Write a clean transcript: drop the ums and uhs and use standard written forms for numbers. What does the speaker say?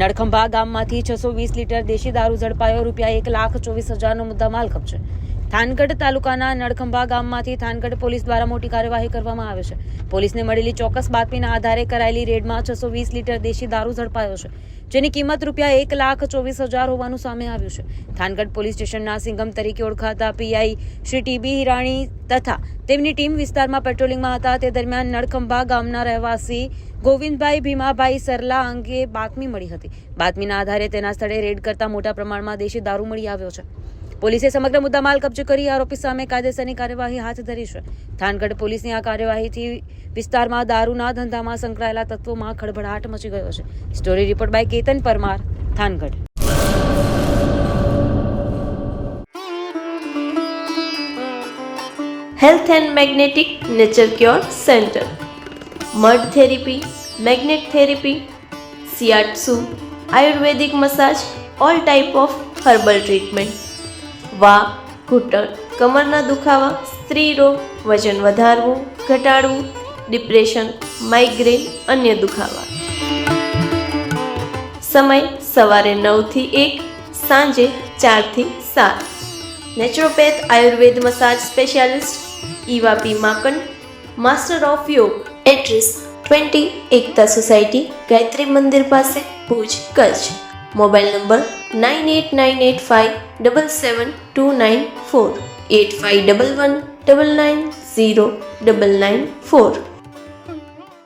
નળખંભા ગામમાંથી 620 લીટર દેશી દારૂ ઝડપાયો. ₹1,24,000નો મુદ્દામાલ કબજે. થાનગઢ તાલુકાના નળખંભા ગામમાંથી થાનગઢ પોલીસ દ્વારા મોટી કાર્યવાહી કરવામાં આવે છે. પોલીસને મળેલી ચોક્કસ બાતમીના આધારે કરાયેલી રેડમાં 620 લીટર દેશી દારૂ ઝડપાયો છે, જેની કિંમત ₹1,24,000 હોવાનું સામે આવ્યું છે. થાનગઢ પોલીસ સ્ટેશનના સિંઘમ તરીકે ઓળખાતા પીઆઈ શ્રી ટીબી હિરાણી તથા તેમની ટીમ વિસ્તારમાં પેટ્રોલિંગમાં હતા. તે દરમિયાન નળખંભા ગામના રહેવાસી ગોવિંદભાઈ ભીમાભાઈ સરલા અંગે બાતમી મળી હતી. બાતમીના આધારે તેના સ્થળે રેડ કરતા મોટા પ્રમાણમાં દેશી દારૂ મળી આવ્યો છે. પોલીસે સમગ્ર મુદ્દામાલ કબજે કરી આરોપી સામે કાયદેસરની કાર્યવાહી હાથ ધરી છે. થાનગઢ પોલીસની આ કાર્યવાહીથી વિસ્તારમાં દારૂના ધંધામાં સંકળાયેલા તત્વોમાં ખળભળાટ મચી ગયો છે. Story report by Ketan Parmar, Thangadh. Health and magnetic nature cure centre. Mud therapy, magnet therapy, shiatsu, ayurvedic massage, all type of herbal treatment, વા, ઘૂંટણ, કમરના દુખાવા, સ્ત્રી રોગ, વજન વધારવું, ઘટાડવું, ડિપ્રેશન, માઇગ્રેન, અન્ય દુખાવા. સમય સવારે 9 થી 1, સાંજે 4 થી 7. Naturopath Ayurveda massage specialist Eva P Makand, master of યોગ. એડ્રેસ 20 એકતા સોસાયટી, ગાયત્રી મંદિર પાસે, ભુજ, કચ્છ. Mobile number 9898577294, 8511990994.